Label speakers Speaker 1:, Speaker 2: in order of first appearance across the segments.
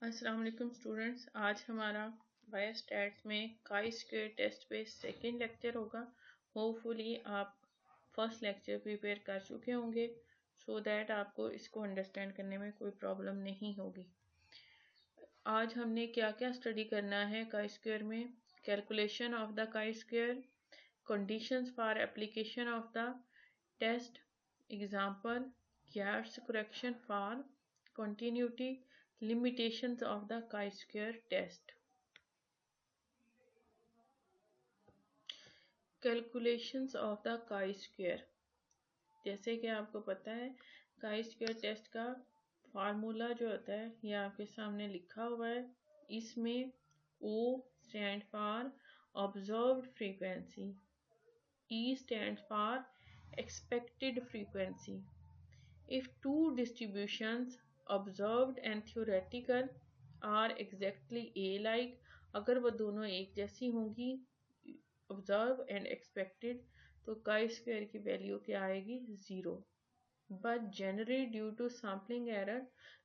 Speaker 1: अस्सलाम वालेकुम स्टूडेंट्स, आज हमारा बायोस्टैट्स में काई स्क्वायर टेस्ट पे सेकंड लेक्चर होगा। होपफुली आप फर्स्ट लेक्चर प्रिपेयर कर चुके होंगे सो दैट आपको इसको अंडरस्टैंड करने में कोई प्रॉब्लम नहीं होगी। आज हमने क्या क्या स्टडी करना है काई स्क्वायर में। Calculation of the chi square, conditions for application of the test, example, Yards correction for continuity, limitations of the chi-square test. Calculations of the chi-square, जैसे कि आपको पता है chi-square टेस्ट का फार्मूला जो होता है ये आपके सामने लिखा हुआ है। इसमें O stand for observed frequency, E stand for expected frequency. If two distributions observed and theoretical are exactly alike, अगर वो दोनों एक जैसी होंगी observe and expected, तो काई स्क्वायर की वैल्यू क्या आएगी? 0। But generally due to sampling error,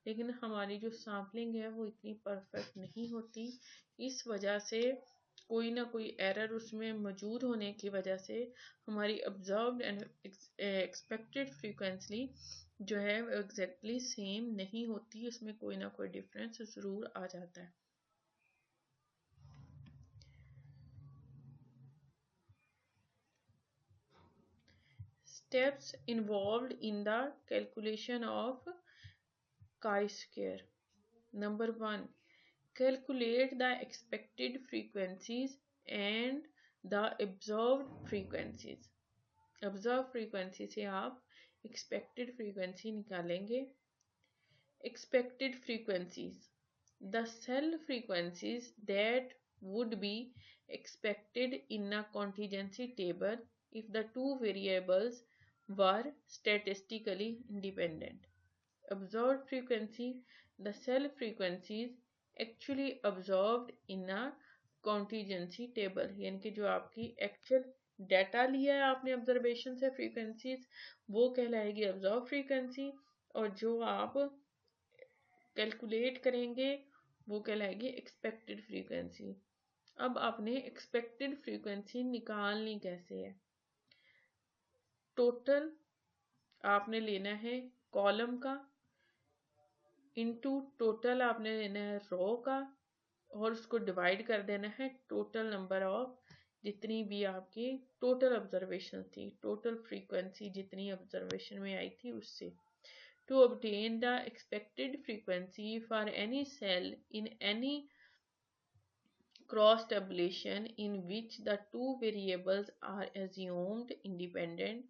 Speaker 1: लेकिन हमारी जो सैम्पलिंग है वो इतनी परफेक्ट नहीं होती, इस वजह से कोई ना कोई एरर उसमें मौजूद होने की वजह से हमारी ऑब्जर्व्ड एंड एक्सपेक्टेड फ्रीक्वेंसी जो है वो एग्जैक्टली सेम नहीं होती, इसमें कोई ना कोई डिफरेंस जरूर आ जाता है। Steps involved in the calculation of chi-square. Number 1, calculate the expected frequencies and the observed frequencies. Observed frequency से आप expected frequency निकालेंगे। Expected frequencies, the cell frequencies that would be expected in a contingency table if the two variables were statistically independent. Observed frequency, the cell frequencies actually observed in a contingency table, यानी कि जो आपकी actual data लिया है आपने observation से frequencies वो कहलाएगी ऑब्जर्व फ्रीक्वेंसी, और जो आप कैलकुलेट करेंगे वो कहलाएगी एक्सपेक्टेड फ्रीक्वेंसी। अब आपने एक्सपेक्टेड फ्रीक्वेंसी निकालनी कैसे है? टोटल आपने लेना है कॉलम का इनटू टोटल आपने लेना है रो का, और उसको डिवाइड कर देना है टोटल नंबर ऑफ जितनी भी आपकी टोटल ऑब्जर्वेशन थी, टोटल फ्रीक्वेंसी जितनी ऑब्जर्वेशन में आई थी उससे। To obtain the expected frequency for any cell in any cross tabulation in which the two variables are assumed independent,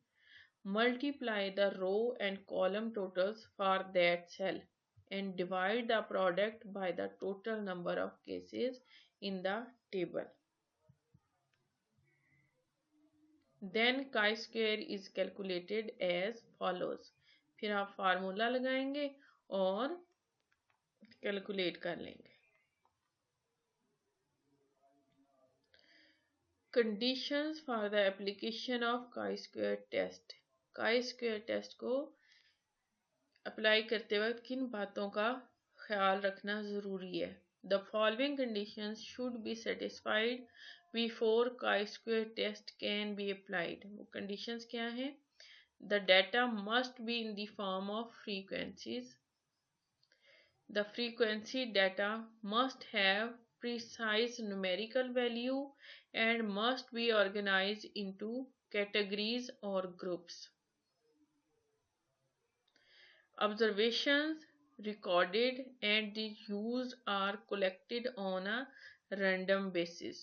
Speaker 1: multiply the row and column totals for that cell and divide the product by the total number of cases in the table. Then chi-square is calculated as follows. फिर आप formula लगाएंगे और calculate कर लेंगे। Conditions for the application of chi-square test. chi-square test को apply करते वक्त किन बातों का ख्याल रखना ज़रूरी है? The following conditions should be satisfied before chi-square test can be applied. वो कंडीशंस क्या हैं? The data must be in the form of frequencies. The frequency data must have precise numerical value and must be organized into categories or groups. Observations recorded and used are collected on a random basis.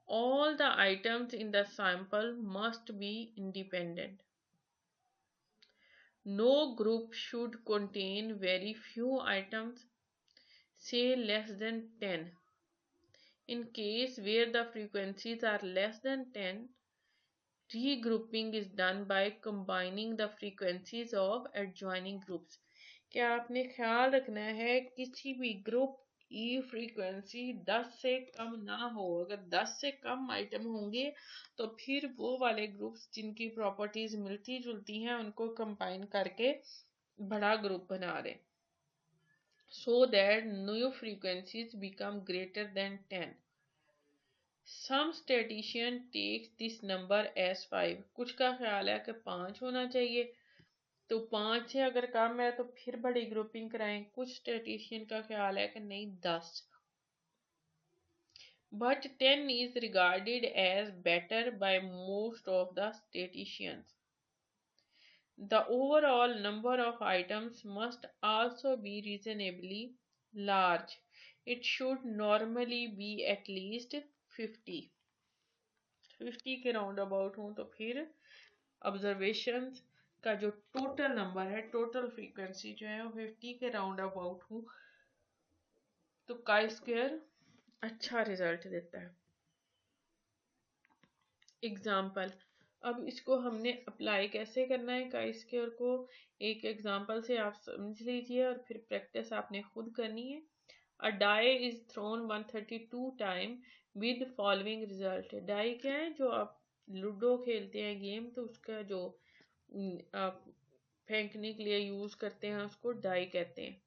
Speaker 1: All the items in the sample must be independent. No group should contain very few items, say less than 10. In case where the frequencies are less than 10, regrouping is done by combining the frequencies of adjoining groups. क्या आपने ख्याल रखना है किसी भी group की frequency 10 से कम ना हो। अगर 10 से कम आइटम होंगे तो फिर वो वाले ग्रुप्स जिनकी प्रॉपर्टीज मिलती जुलती हैं उनको कंबाइन करके बड़ा ग्रुप बना दें। so that new frequencies become greater than 10. Some statistician takes this number as 5. कुछ का ख्याल है कि 5 होना चाहिए, तो 5 से अगर कम है तो फिर बड़ी ग्रुपिंग कराएं। कुछ स्टेटिशियन का ख्याल है कि नहीं 10, but 10 is regarded as better by most of the statisticians. The overall number of items must also be reasonably large. It should normally be at least 50. 50 के राउंड अबाउट हूँ तो फिर ऑब्जर्वेशन का जो टोटल नंबर है, total frequency जो है वो 50 के राउंड अबाउट हूँ तो काई स्क्वायर अच्छा रिजल्ट देता है। एग्जाम्पल, अब इसको हमने अप्लाई कैसे करना है काई स्क्वायर को, एक एग्जाम्पल से आप समझ लीजिए और फिर प्रैक्टिस आपने खुद करनी है। A die is thrown 132 time with following result. Die क्या है, जो आप लूडो खेलते हैं गेम, तो उसका जो आप फेंकने के लिए यूज करते हैं उसको डाई कहते हैं,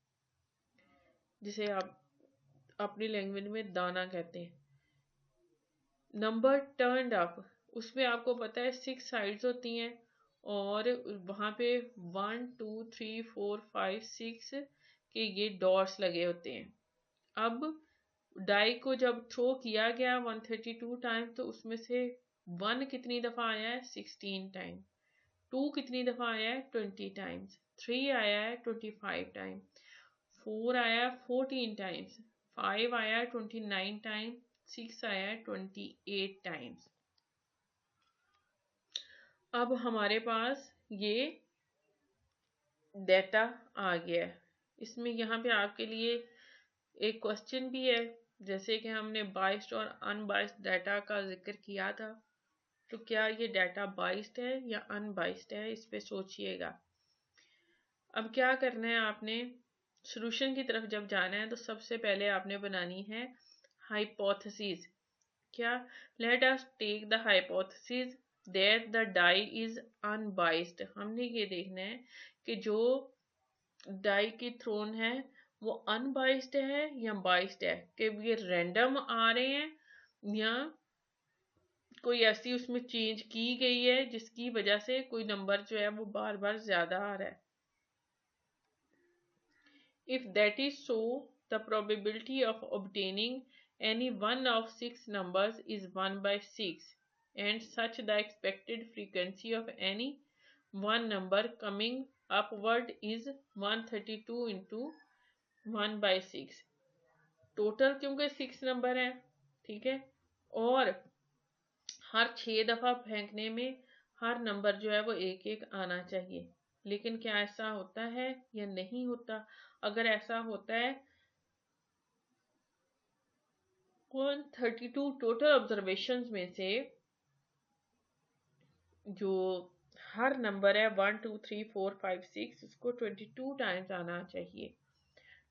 Speaker 1: जिसे आप अपनी लैंग्वेज में दाना कहते हैं। नंबर टर्न्ड अप, उसमें आपको पता है 6 साइड्स होती हैं और वहां पे 1 2 3 4 5 6 के ये डॉट्स लगे होते हैं। अब डाई को जब थ्रो किया गया 132 टाइम, तो उसमें से 1 कितनी दफा आया है 16 टाइम, 2 कितनी दफा आया है 20 टाइम्स, 3 आया है 25 टाइम, 4 आया 14 टाइम्स, 5 आया 29 टाइम, 6 आया 28 टाइम्स। अब हमारे पास ये डेटा आ गया है। इसमें यहाँ पे आपके लिए एक क्वेश्चन भी है, जैसे कि हमने बाइस्ड और अनबाइस्ड डाटा का जिक्र किया था, तो क्या ये डाटा बाइस्ड है या अनबाइस्ड है, इस पे सोचिएगा। अब क्या करना है, आपने सॉल्यूशन की तरफ जब जाना है तो सबसे पहले आपने बनानी है हाइपोथेसिस। क्या, let us take the hypothesis that the die is unbiased. हमने ये देखना है कि जो डाई की थ्रोन है वो अनबाइस्ड है या बाइस्ड है, कि ये रैंडम आ रहे हैं या कोई ऐसी उसमें चेंज की गई है जिसकी वजह से कोई नंबर जो है वो बार बार ज्यादा आ रहा है। If that is so, the probability of obtaining any one of 6 numbers is 1 by 6, and such the expected frequency of any one number coming upward is 132 into 1 by 6। Total क्योंकि 6 नंबर है, ठीक है, और हर 6 दफा फेंकने में हर नंबर जो है वो एक एक आना चाहिए। लेकिन क्या ऐसा होता है या नहीं होता? अगर ऐसा होता है 132 टोटल ऑब्जर्वेशंस में से जो हर नंबर है 1 2 3 4 5 6, उसको 22 टाइम्स आना चाहिए।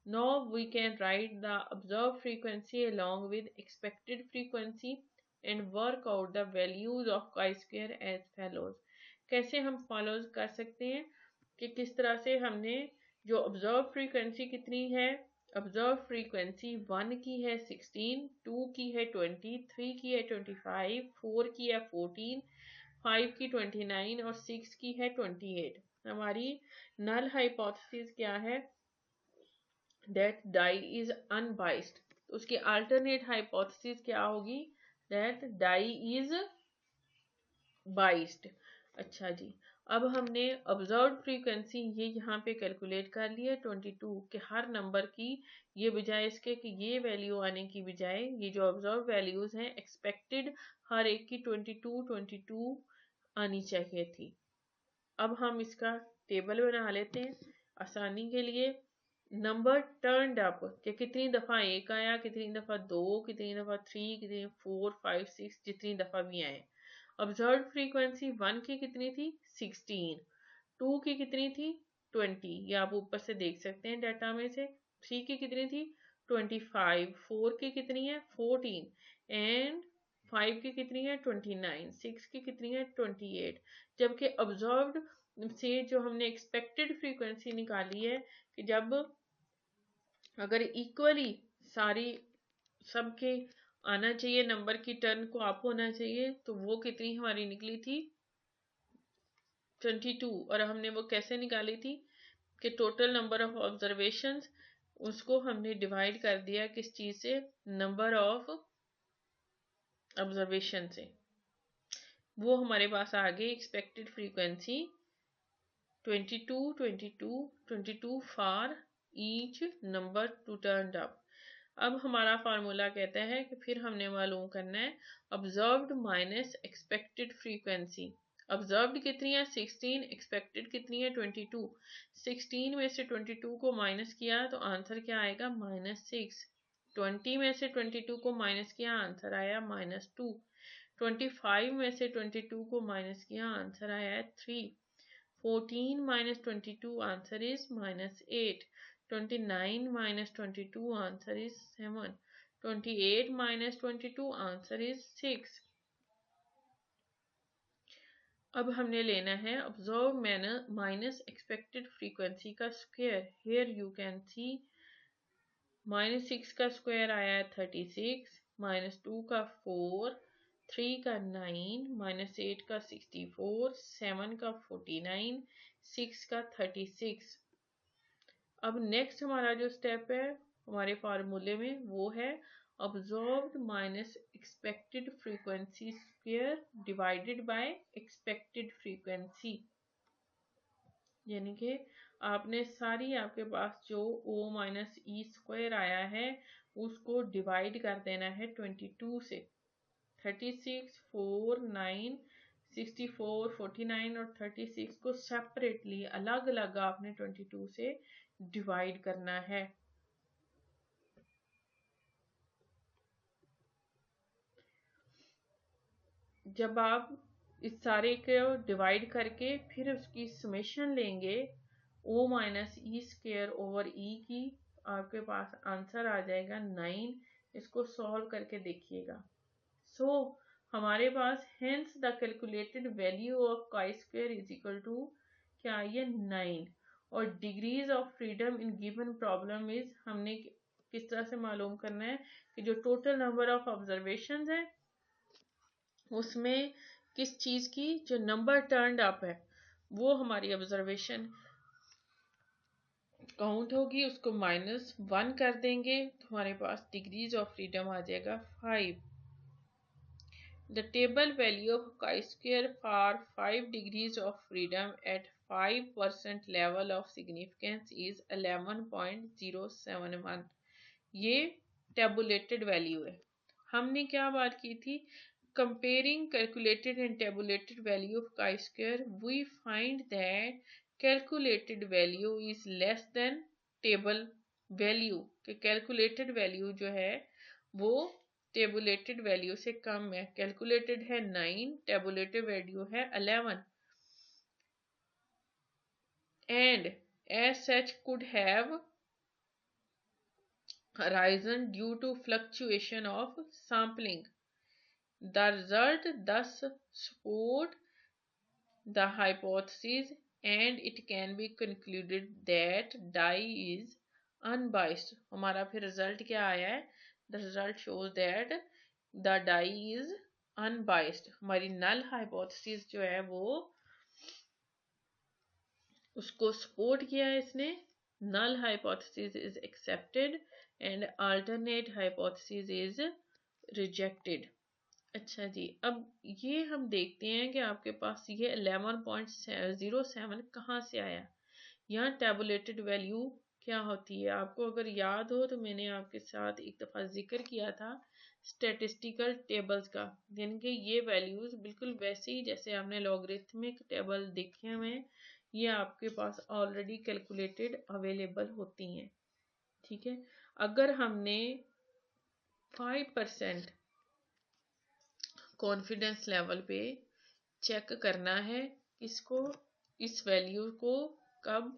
Speaker 1: Now we can write the observed frequency along with expected frequency and work out the values of chi-square as follows। कैसे हम follows कर सकते हैं कि किस तरह से हमने जो observed frequency कितनी है, observed frequency 1 की है 16, 2 की है 20, 3 की है 25, 4 की है 14, 5 की 29 और 6 की है 28। हमारी नल हाइपोथेसिस क्या है, that die is unbiased। तो उसकी अल्टरनेट हाइपोथेसिस क्या होगी, that die is biased। अच्छा जी, अब हमने ऑब्जर्व्ड फ्रीक्वेंसी ये यहाँ पे कैलकुलेट कर लिया 22 के हर नंबर की, ये बजाय इसके कि ये वैल्यू आने की बजाय ये जो ऑब्जर्व वैल्यूज हैं एक्सपेक्टेड हर एक की 22 आनी चाहिए थी। अब हम इसका टेबल बना लेते हैं आसानी के लिए। नंबर टर्न्ड अप, कि कितनी दफा एक आया, कितनी दफा दो, कितनी दफा 3, कितनी 4 5 6, जितनी दफा भी आए। ऑब्जर्व्ड फ्रीक्वेंसी 1 की कितनी थी 16, 2 की कितनी थी 20, ये आप ऊपर से देख सकते हैं डाटा में से। 3 की कितनी थी 25, 4 की कितनी है 14 एंड 5 की कितनी है 29, 6 की कितनी है 28। जबकि ऑब्जर्व्ड से जो हमने एक्सपेक्टेड फ्रीक्वेंसी निकाली है कि जब अगर इक्वली सारी सबके आना चाहिए, नंबर की टर्न को अप होना चाहिए, तो वो कितनी हमारी निकली थी 22। और हमने वो कैसे निकाली थी कि टोटल नंबर ऑफ ऑब्जर्वेशंस, उसको हमने डिवाइड कर दिया किस चीज से, नंबर ऑफ ऑब्जर्वेशन से। वो हमारे पास आ गई expected frequency 22 for each number two turn up. अब हमारा फार्मूला कहता है कि फिर हमने मालूम करना है observed minus expected frequency. Observed कितनी है 16, एक्सपेक्टेड कितनी है 22। 16 में से 22 को माइनस किया तो आंसर क्या आएगा -6। 20 में से 22 को माइनस किया, आंसर आया -2। 25 में से 22 को माइनस किया, आंसर आया है 3। 14 minus 22 answer is -8. 29 minus 22 answer is 7. 28 minus 22 answer is 6. अब हमने लेना है ऑब्जर्व माइनस एक्सपेक्टेड फ्रीक्वेंसी का square. Here you can see -6 का स्क्वायर आया है 36, -2 का 4, 3 का 9, -8 का 64, 7 का 49, 6 का 36। अब नेक्स्ट हमारा जो स्टेप है हमारे फार्मूले में वो है observed minus expected frequency square divided by expected frequency. यानी कि आपने सारी आपके पास जो ओ माइनस ई स्क्वायर आया है उसको डिवाइड कर देना है 22 से। 36, 4, 9, 64, 49 और 36 को सेपरेटली अलग अलग आपने 22 से डिवाइड करना है। जब आप इस सारे को डिवाइड करके फिर उसकी समेशन लेंगे O minus E square over ई की, आपके पास आंसर आ जाएगा 9। इसको सॉल्व करके देखिएगा। सो हमारे पास hence the calculated value of chi square is equal to क्या आई है 9। और degrees of freedom in given problem is, हमने किस तरह से मालूम करना है कि जो टोटल नंबर ऑफ ऑब्जर्वेशंस है उसमें किस चीज की जो नंबर टर्न्ड अप है वो हमारी ऑब्जर्वेशन काउंट होगी, उसको -1 कर देंगे तो हमारे पास डिग्रीज ऑफ फ्रीडम आ जाएगा 5। The table value of chi-square for 5 degrees of freedom at 5% level of significance is 11.071। ये टेबुलेटेड वैल्यू है। हमने क्या बात की थी, comparing calculated and tabulated value of chi-square, we find that calculated value is less than table value। कि calculated value जो है वो टेबुलेटेड वैल्यू से कम है। कैलकुलेटेड है 9, टेबुलेटेड वैल्यू है 11 and as such could have arisen due to fluctuation of sampling। The result thus support the hypothesis and it can be concluded that dye is unbiased। हमारा फिर result क्या आया है, the result shows that the dye is unbiased। हमारी null hypothesis जो है वो उसको सपोर्ट किया है इसने। Null hypothesis is accepted and alternate hypothesis is rejected. अच्छा जी, अब ये हम देखते हैं कि आपके पास ये 11.07 कहाँ से आया। यहाँ टेबुलेटेड वैल्यू क्या होती है, आपको अगर याद हो तो मैंने आपके साथ एक दफ़ा जिक्र किया था स्टैटिस्टिकल टेबल्स का। यानी कि ये वैल्यूज बिल्कुल वैसे ही जैसे आपने लॉगरिथमिक टेबल देखे हुए हैं, ये आपके पास ऑलरेडी कैलकुलेटेड अवेलेबल होती हैं। ठीक है, अगर हमने 5% कॉन्फिडेंस लेवल पे चेक करना है इसको, इस वैल्यू को, कब,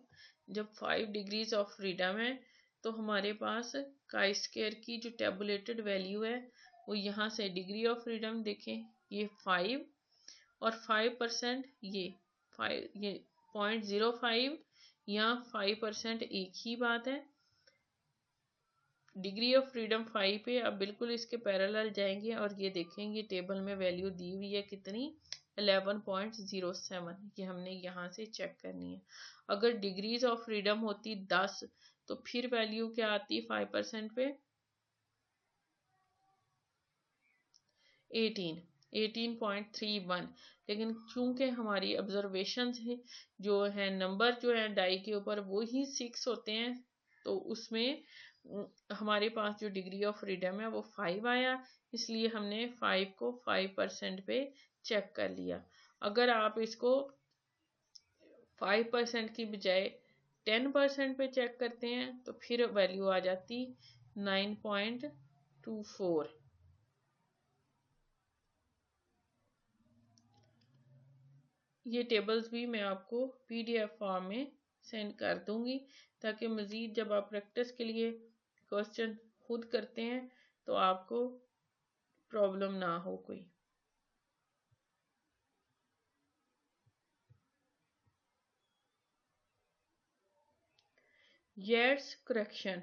Speaker 1: जब 5 डिग्रीज ऑफ फ्रीडम है तो हमारे पास काई स्क्वायर की जो टेबुलेटेड वैल्यू है वो यहाँ से डिग्री ऑफ फ्रीडम देखें ये 5 और 5% ये 5, ये 0.05 या 5% एक ही बात है। डिग्री ऑफ फ्रीडम 5 है। अब बिल्कुल इसके पैरेलल जाएंगे और ये देखेंगे टेबल में वैल्यू दी हुई है कितनी, 11.07। ये हमने यहाँ से चेक करनी है। अगर डिग्रीज ऑफ फ्रीडम होती 10 तो फिर वैल्यू क्या आती 5% पे, 18.31। लेकिन चूंकि हमारी ऑब्जर्वेशन जो है नंबर जो है डाई के ऊपर वो ही 6 होते हैं, तो उसमें हमारे पास जो डिग्री ऑफ फ्रीडम है वो 5 आया, इसलिए हमने 5 को 5% पे चेक कर लिया। अगर आप इसको 5% की बजाय 10% पे चेक करते हैं तो फिर वैल्यू आ जाती 9.24। ये टेबल्स भी मैं आपको पीडीएफ फॉर्म में सेंड कर दूंगी, ताकि मज़ीद जब आप प्रैक्टिस के लिए क्वेश्चन खुद करते हैं तो आपको प्रॉब्लम ना हो कोई। Yates correction.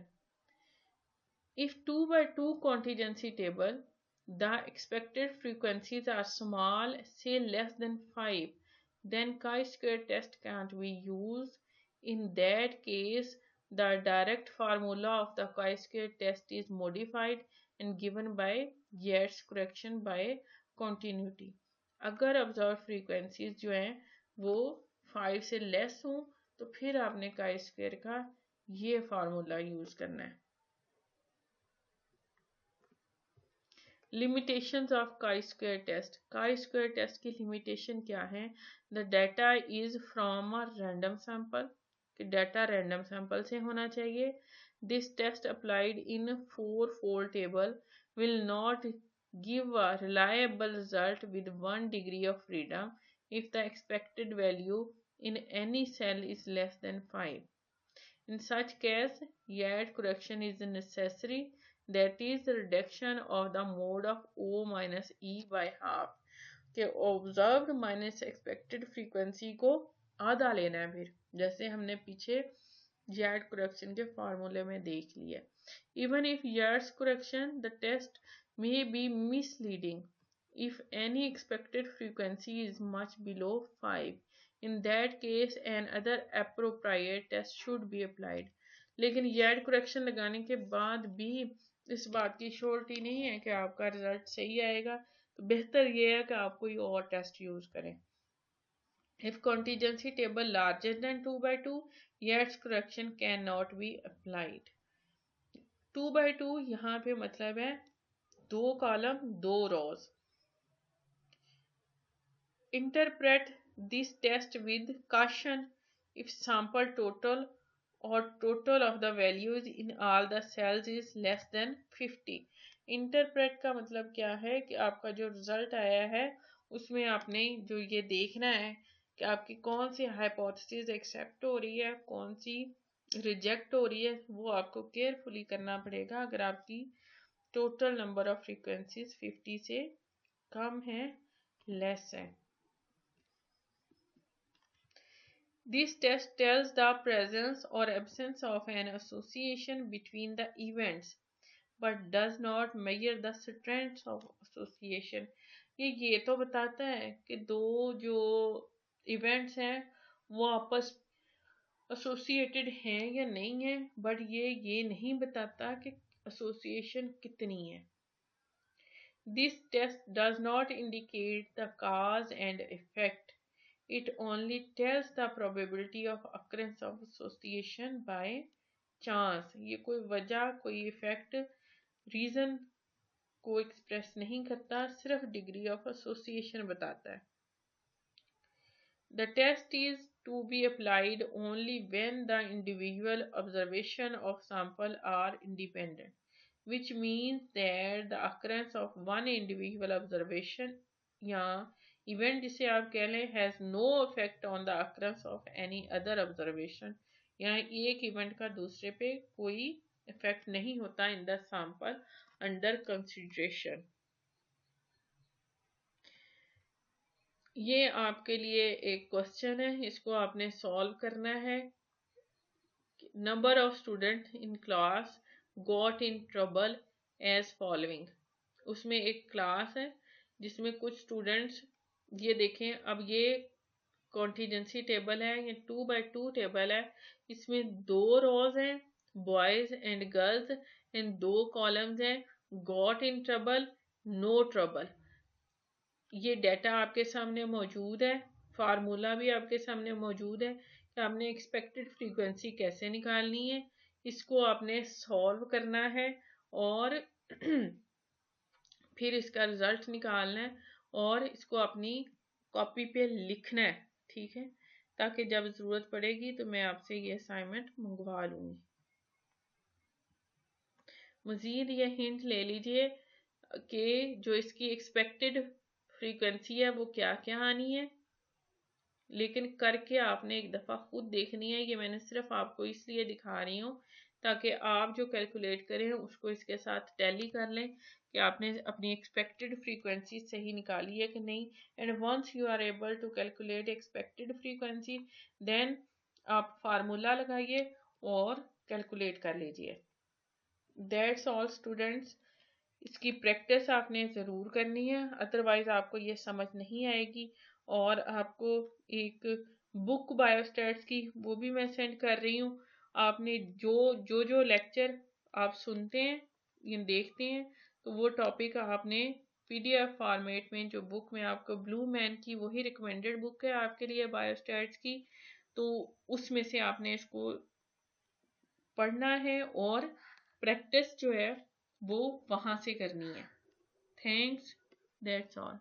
Speaker 1: If 2 by 2 contingency table, the expected frequencies are small, say less than 5, then chi-square test can't be used. In that case, the direct formula of the chi-square test is modified and given by Yates correction by continuity. अगर observe frequencies जो हैं वो 5 से less हों तो फिर आपने chi square का ये फार्मूला यूज करना है। Limitations of chi-square test. chi-square test की लिमिटेशन क्या है? The data is from a random sample, कि डाटा रैंडम सैंपल से होना चाहिए। This test applied in 4-fold table will not give a reliable result with 1 degree of freedom if the expected value in any cell is less than 5. In such case, Yates correction is necessary, that is the reduction of the mode of O minus E by half, कि observed minus expected frequency को आधा लेना है। फिर जैसे हमने पीछे Yates correction के फार्मूले में देख लिया। Even if Yates correction, the test may be misleading if any expected frequency is much below 5. In that case, another appropriate test should be applied. लेकिन Yates correction लगाने के बाद भी इस बात की श्योरिटी नहीं है कि आपका रिजल्ट सही आएगा, तो बेहतर ये है कि आप कोई और टेस्ट यूज करें। If contingency table larger than 2 by 2, Yates correction cannot be applied. 2 by 2 यहाँ पे मतलब है 2 column 2 rows. Interpret this test with caution if sample total or total of the values in all the cells is less than 50. Interpret का मतलब क्या है कि आपका जो रिजल्ट आया है उसमें आपने जो ये देखना है कि आपकी कौन सी हाइपोथेसिस एक्सेप्ट हो रही है, कौन सी रिजेक्ट हो रही है, वो आपको केयरफुली करना पड़ेगा। अगर आपकी टोटल नंबर ऑफ फ्रीक्वेंसीज 50 से कम है, लेस है। This test tells the presence or absence of an association between the events, but does not measure the strengths of association. ये तो बताता है कि दो जो इवेंट्स हैं वो आपस एसोसिएटेड हैं या नहीं है, बट ये नहीं बताता कि एसोसिएशन कितनी है। This test does not indicate the cause and effect. It only tells the probability of occurrence of association by chance. ये कोई वजह, कोई इफेक्ट, रीजन को एक्सप्रेस नहीं करता, सिर्फ डिग्री ऑफ एसोसिएशन बताता है। The test is to be applied only when the individual observation of sample are independent, which means that the occurrence of one individual observation या event जिसे आप कह लें has no effect on the occurrence of any other observation, यहाँ एक event का दूसरे पे कोई इफेक्ट नहीं होता in the sample under consideration। ये आपके लिए एक क्वेश्चन है, इसको आपने सॉल्व करना है। Number of student in class got in trouble as following. उसमें एक क्लास है जिसमें कुछ स्टूडेंट्स, ये देखें, अब ये कॉन्टिजेंसी टेबल है, ये 2x2 टेबल है, इसमें 2 रोज हैं boys and girls and 2 columns हैं got in trouble, no trouble. ये डाटा आपके सामने मौजूद है, फार्मूला भी आपके सामने मौजूद है कि आपने एक्सपेक्टेड फ्रीक्वेंसी कैसे निकालनी है, इसको आपने सॉल्व करना है और फिर इसका रिजल्ट निकालना है और इसको अपनी कॉपी पे लिखना है, ठीक है, ताकि जब जरूरत पड़ेगी तो मैं आपसे ये असाइनमेंट मंगवा लूंगी। मजीद ये हिंट ले लीजिए कि जो इसकी एक्सपेक्टेड फ्रीक्वेंसी है वो क्या क्या आनी है, लेकिन करके आपने एक दफ़ा खुद देखनी है। ये मैंने सिर्फ आपको इसलिए दिखा रही हूँ ताकि आप जो कैलकुलेट करें उसको इसके साथ टैली कर लें कि आपने अपनी एक्सपेक्टेड फ्रीक्वेंसी सही निकाली है कि नहीं। And once you are able to calculate expected frequency, then आप फार्मूला लगाइए और कैलकुलेट कर लीजिए। That's all students. इसकी प्रैक्टिस आपने ज़रूर करनी है, अदरवाइज आपको ये समझ नहीं आएगी। और आपको एक बुक बायोस्टैट्स की वो भी मैं सेंड कर रही हूँ। आपने जो लेक्चर आप सुनते हैं या देखते हैं तो वो टॉपिक आपने पीडीएफ फॉर्मेट में, जो बुक में आपको ब्लू मैन की वही रिकमेंडेड बुक है आपके लिए बायोस्टैट्स की, तो उसमें से आपने इसको पढ़ना है और प्रैक्टिस जो है वो वहां से करनी है। Thanks, that's all.